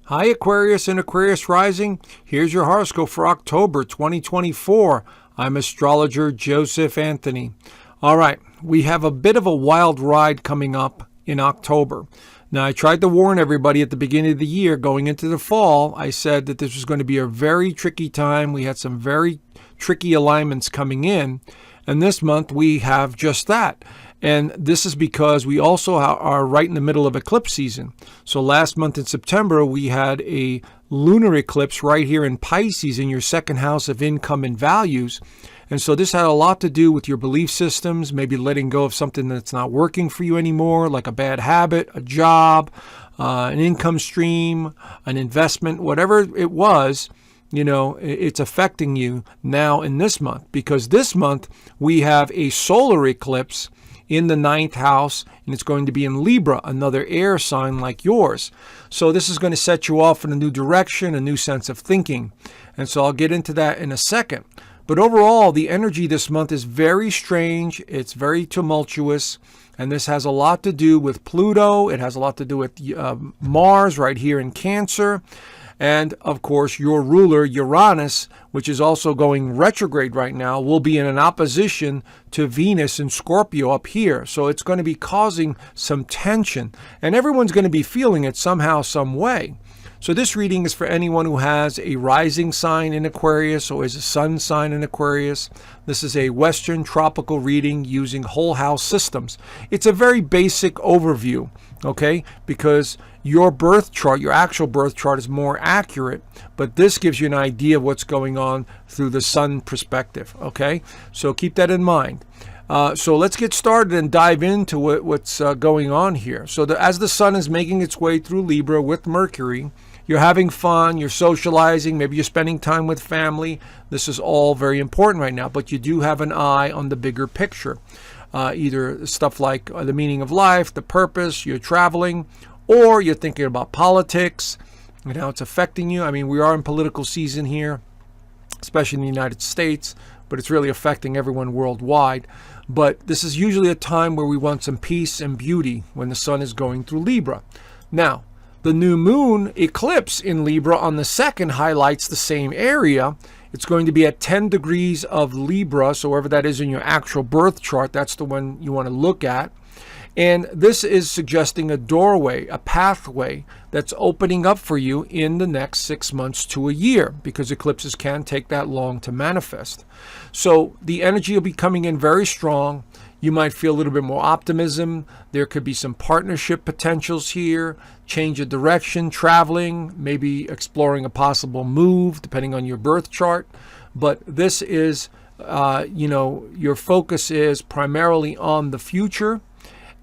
Hi Aquarius and Aquarius Rising. Here's your horoscope for October 2024. I'm astrologer Joseph Anthony. All right, we have a bit of a wild ride coming up in October. Now, I tried to warn everybody at the beginning of the year going into the fall. I said that this was going to be a very tricky time. We had some very tricky alignments coming in. And this month we have just that. And this is because we also are right in the middle of eclipse season. So last month in September, we had a lunar eclipse right here in Pisces in your second house of income and values. And so this had a lot to do with your belief systems, maybe letting go of something that's not working for you anymore, like a bad habit, a job, an income stream, an investment, whatever it was. You know, it's affecting you now in this month, because this month we have a solar eclipse in the ninth house, and it's going to be in Libra, another air sign like yours. So this is going to set you off in a new direction, a new sense of thinking. And so I'll get into that in a second. But overall, the energy this month is very strange. It's very tumultuous. And this has a lot to do with Pluto. It has a lot to do with Mars right here in Cancer. And, of course, your ruler, Uranus, which is also going retrograde right now, will be in an opposition to Venus in Scorpio up here. So it's going to be causing some tension. And everyone's going to be feeling it somehow, some way. So this reading is for anyone who has a rising sign in Aquarius or is a sun sign in Aquarius. This is a Western tropical reading using whole house systems. It's a very basic overview, okay? Because your birth chart, your actual birth chart is more accurate, but this gives you an idea of what's going on through the sun perspective, okay? So keep that in mind. So let's get started and dive into what's going on here. So as the sun is making its way through Libra with Mercury, you're having fun, you're socializing, maybe you're spending time with family. This is all very important right now, but you do have an eye on the bigger picture. Either stuff like the meaning of life, the purpose, you're traveling, or you're thinking about politics and how it's affecting you. I mean, we are in political season here, especially in the United States, but it's really affecting everyone worldwide. But this is usually a time where we want some peace and beauty when the sun is going through Libra. Now, the new moon eclipse in Libra on the 2nd highlights the same area. It's going to be at 10 degrees of Libra, so wherever that is in your actual birth chart, that's the one you want to look at. And this is suggesting a doorway, a pathway that's opening up for you in the next 6 months to a year, because eclipses can take that long to manifest. So the energy will be coming in very strong. You might feel a little bit more optimism. There could be some partnership potentials here, change of direction, traveling, maybe exploring a possible move, depending on your birth chart. But this is, your focus is primarily on the future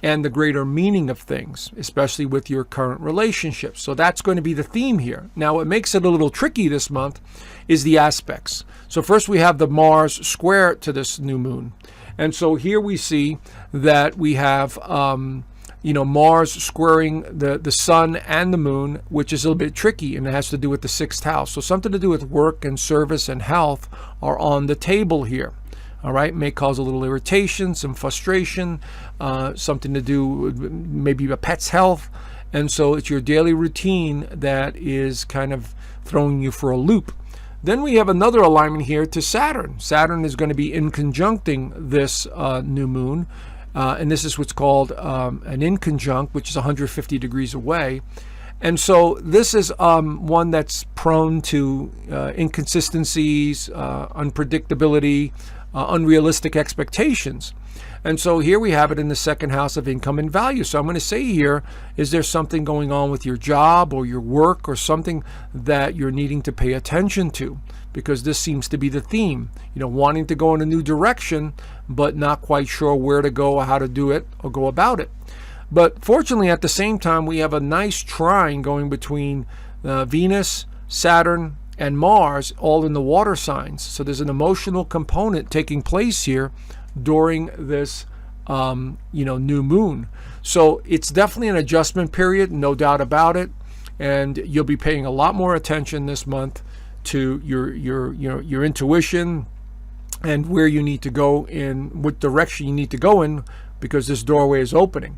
and the greater meaning of things, especially with your current relationships. So that's going to be the theme here. Now, what makes it a little tricky this month is the aspects. So first we have the Mars square to this new moon. And so here we see that we have, Mars squaring the sun and the moon, which is a little bit tricky, and it has to do with the 6th house. So something to do with work and service and health are on the table here. All right, may cause a little irritation, some frustration, something to do with maybe a pet's health. And so it's your daily routine that is kind of throwing you for a loop. Then we have another alignment here to Saturn. Saturn is going to be in conjuncting this new moon. And this is what's called an inconjunct, which is 150 degrees away. And so this is one that's prone to inconsistencies, unpredictability, unrealistic expectations. And so here we have it in the 2nd house of income and value. So I'm going to say here, is there something going on with your job or your work or something that you're needing to pay attention to? Because this seems to be the theme, wanting to go in a new direction, but not quite sure where to go or how to do it or go about it. But fortunately, at the same time, we have a nice trine going between Venus, Saturn, and Mars, all in the water signs. So there's an emotional component taking place here during this new moon. So it's definitely an adjustment period, no doubt about it. And you'll be paying a lot more attention this month to your intuition and where you need to go in, what direction you need to go in, because this doorway is opening.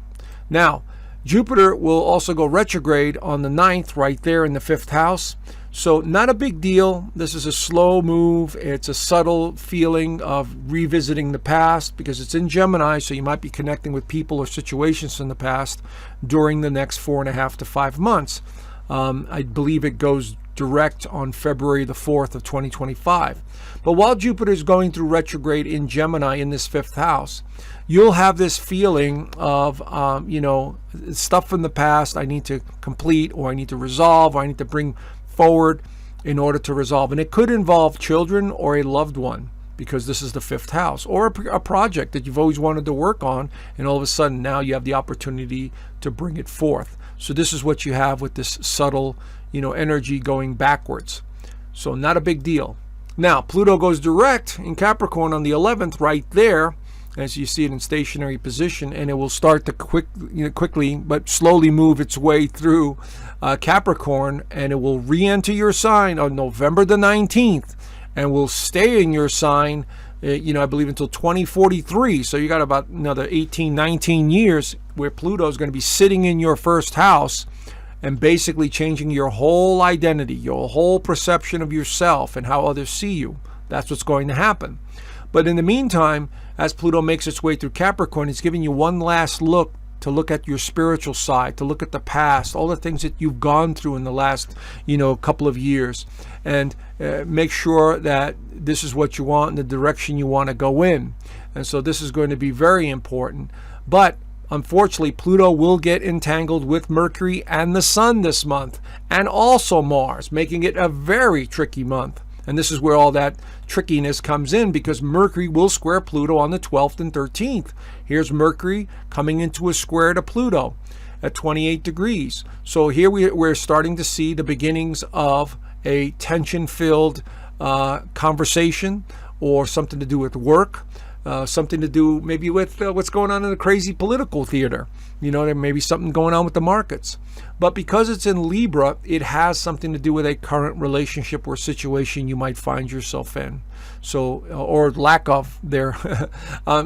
Now, Jupiter will also go retrograde on the 9th, right there in the 5th house. So not a big deal. This is a slow move. It's a subtle feeling of revisiting the past because it's in Gemini, so you might be connecting with people or situations in the past during the next 4.5 to 5 months. I believe it goes direct on February the 4th of 2025. But while Jupiter is going through retrograde in Gemini in this 5th house, you'll have this feeling of, stuff from the past I need to complete, or I need to resolve, or I need to bring forward in order to resolve. And it could involve children or a loved one, because this is the 5th house, or a project that you've always wanted to work on, and all of a sudden now you have the opportunity to bring it forth. So this is what you have with this subtle, energy going backwards. So not a big deal. Now, Pluto goes direct in Capricorn on the 11th, right there, as you see it in stationary position, and it will start to quickly but slowly move its way through Capricorn, and it will re-enter your sign on November the 19th, and will stay in your sign, I believe until 2043. So you got about another 18, 19 years where Pluto is going to be sitting in your first house and basically changing your whole identity, your whole perception of yourself and how others see you. That's what's going to happen. But in the meantime, as Pluto makes its way through Capricorn, it's giving you one last look to look at your spiritual side, to look at the past, all the things that you've gone through in the last, couple of years, and make sure that this is what you want and the direction you want to go in. And so this is going to be very important. But unfortunately, Pluto will get entangled with Mercury and the Sun this month, and also Mars, making it a very tricky month. And this is where all that trickiness comes in, because Mercury will square Pluto on the 12th and 13th. Here's Mercury coming into a square to Pluto at 28 degrees. So here we're starting to see the beginnings of a tension-filled conversation, or something to do with work, something to do maybe with what's going on in the crazy political theater. There may be something going on with the markets. But because it's in Libra, it has something to do with a current relationship or situation you might find yourself in. So, or lack of there.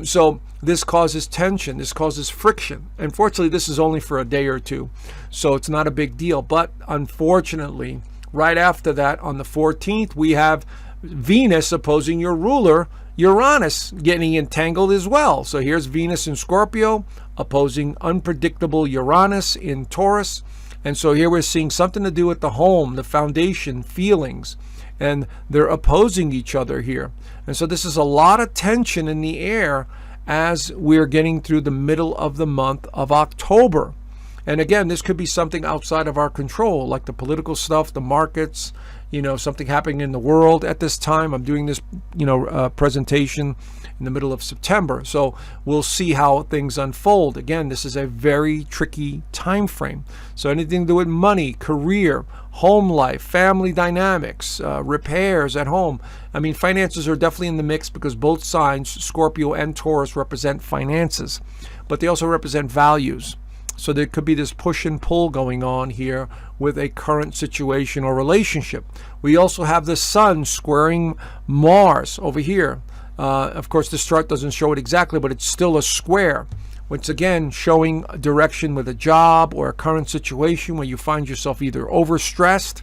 So this causes tension. This causes friction. Unfortunately, this is only for a day or two. So it's not a big deal. But unfortunately, right after that, on the 14th, we have Venus opposing your ruler, Uranus, getting entangled as well. So here's Venus in Scorpio opposing unpredictable Uranus in Taurus. And so here we're seeing something to do with the home, the foundation, feelings, and they're opposing each other here. And so this is a lot of tension in the air as we're getting through the middle of the month of October. And again, this could be something outside of our control, like the political stuff, the markets, something happening in the world at this time. I'm doing this, presentation in the middle of September. So we'll see how things unfold. Again, this is a very tricky time frame. So anything to do with money, career, home life, family dynamics, repairs at home. I mean, finances are definitely in the mix, because both signs, Scorpio and Taurus, represent finances, but they also represent values. So there could be this push and pull going on here with a current situation or relationship. We also have the Sun squaring Mars over here. Of course, this chart doesn't show it exactly, but it's still a square, which again showing a direction with a job or a current situation where you find yourself either overstressed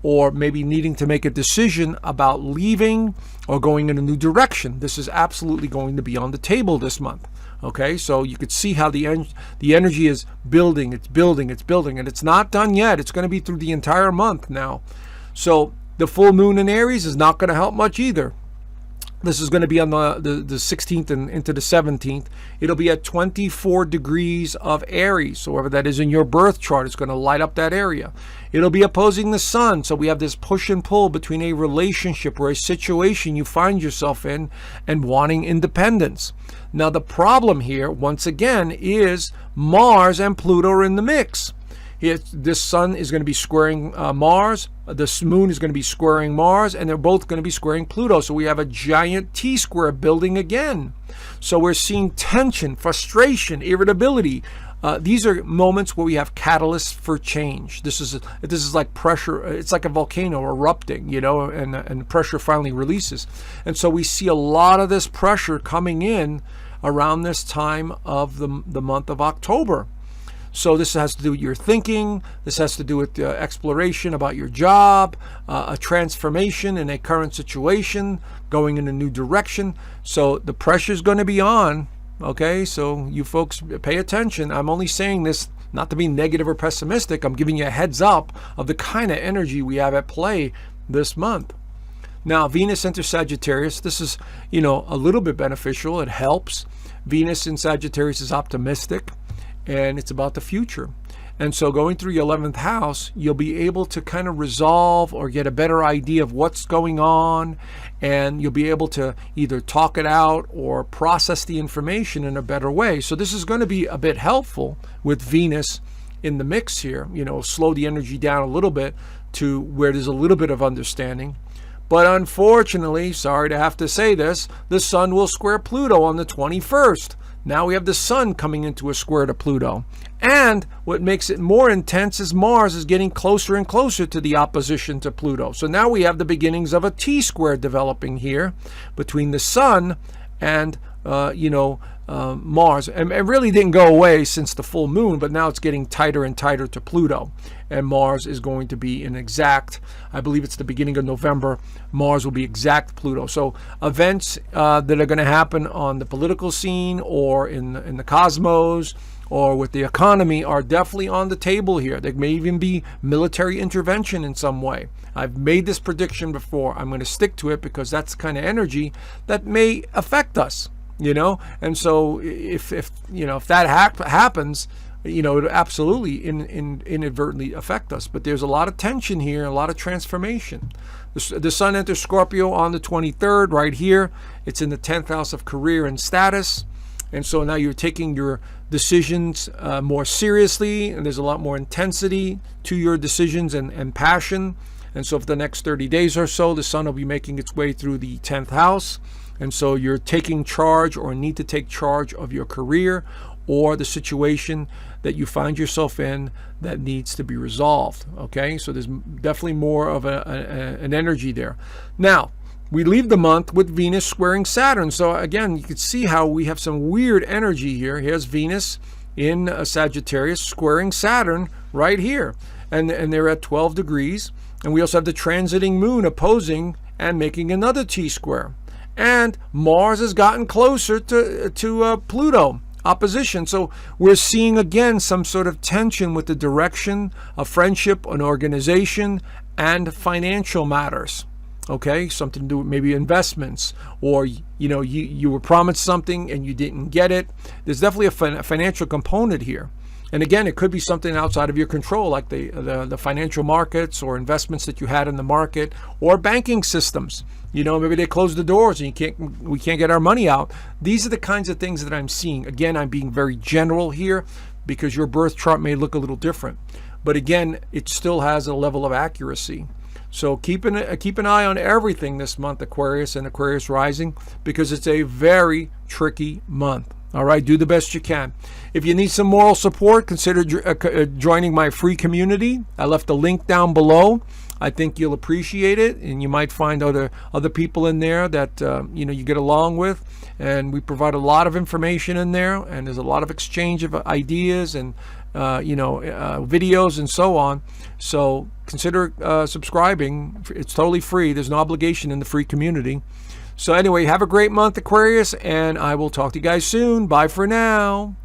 or maybe needing to make a decision about leaving or going in a new direction. This is absolutely going to be on the table this month. Okay, so you could see how the energy is building, it's building, and it's not done yet. It's going to be through the entire month now. So the full moon in Aries is not going to help much either. This is going to be on the 16th and into the 17th. It'll be at 24 degrees of Aries. So wherever that is in your birth chart, it's going to light up that area. It'll be opposing the Sun. So we have this push and pull between a relationship or a situation you find yourself in and wanting independence. Now the problem here, once again, is Mars and Pluto are in the mix. This Sun is going to be squaring Mars. This moon is going to be squaring Mars, and they're both going to be squaring Pluto. So we have a giant T-square building again. So we're seeing tension, frustration, irritability. These are moments where we have catalysts for change. This is like pressure. It's like a volcano erupting, and pressure finally releases. And so we see a lot of this pressure coming in around this time of the month of October. So this has to do with your thinking. This has to do with exploration about your job, a transformation in a current situation, going in a new direction. So the pressure is going to be on. Okay, so you folks pay attention. I'm only saying this not to be negative or pessimistic. I'm giving you a heads up of the kind of energy we have at play this month. Now, Venus enters Sagittarius. This is, a little bit beneficial. It helps. Venus in Sagittarius is optimistic, and it's about the future. And so going through your 11th house, you'll be able to kind of resolve or get a better idea of what's going on, and you'll be able to either talk it out or process the information in a better way. So this is going to be a bit helpful with Venus in the mix here, slow the energy down a little bit to where there's a little bit of understanding. But unfortunately, sorry to have to say this, the Sun will square Pluto on the 21st. Now we have the Sun coming into a square to Pluto. And what makes it more intense is Mars is getting closer and closer to the opposition to Pluto. So now we have the beginnings of a T-square developing here between the Sun and, Mars. And it really didn't go away since the full moon, but now it's getting tighter and tighter to Pluto. And Mars is going to be an exact, I believe it's the beginning of November, Mars will be exact Pluto. So events that are going to happen on the political scene or in the cosmos or with the economy are definitely on the table here. There may even be military intervention in some way. I've made this prediction before. I'm going to stick to it because that's the kind of energy that may affect us, And so if that happens, it would absolutely inadvertently affect us. But there's a lot of tension here, a lot of transformation. The Sun enters Scorpio on the 23rd, right here. It's in the 10th house of career and status. And so now you're taking your decisions more seriously, and there's a lot more intensity to your decisions and passion. And so for the next 30 days or so, the Sun will be making its way through the 10th house. And so you're taking charge or need to take charge of your career or the situation that you find yourself in that needs to be resolved. Okay, so there's definitely more of an energy there. Now, we leave the month with Venus squaring Saturn. So again, you can see how we have some weird energy here. Here's Venus in Sagittarius squaring Saturn right here. And they're at 12 degrees. And we also have the transiting moon opposing and making another T-square. And Mars has gotten closer to Pluto opposition. So we're seeing again some sort of tension with the direction of friendship, an organization, and financial matters. Okay, something to do with maybe investments, or you were promised something and you didn't get it. There's definitely a financial component here. And again, it could be something outside of your control, like the financial markets or investments that you had in the market, or banking systems. Maybe they closed the doors and we can't get our money out. These are the kinds of things that I'm seeing. Again, I'm being very general here because your birth chart may look a little different. But again, it still has a level of accuracy. So keep an eye on everything this month, Aquarius and Aquarius rising, because it's a very tricky month. All right, do the best you can. If you need some moral support, consider joining my free community. I left a link down below. I think you'll appreciate it, and you might find other people in there that you get along with. And we provide a lot of information in there, and there's a lot of exchange of ideas and videos and so on. So consider subscribing. It's totally free. There's no obligation in the free community. So anyway, have a great month, Aquarius, and I will talk to you guys soon. Bye for now.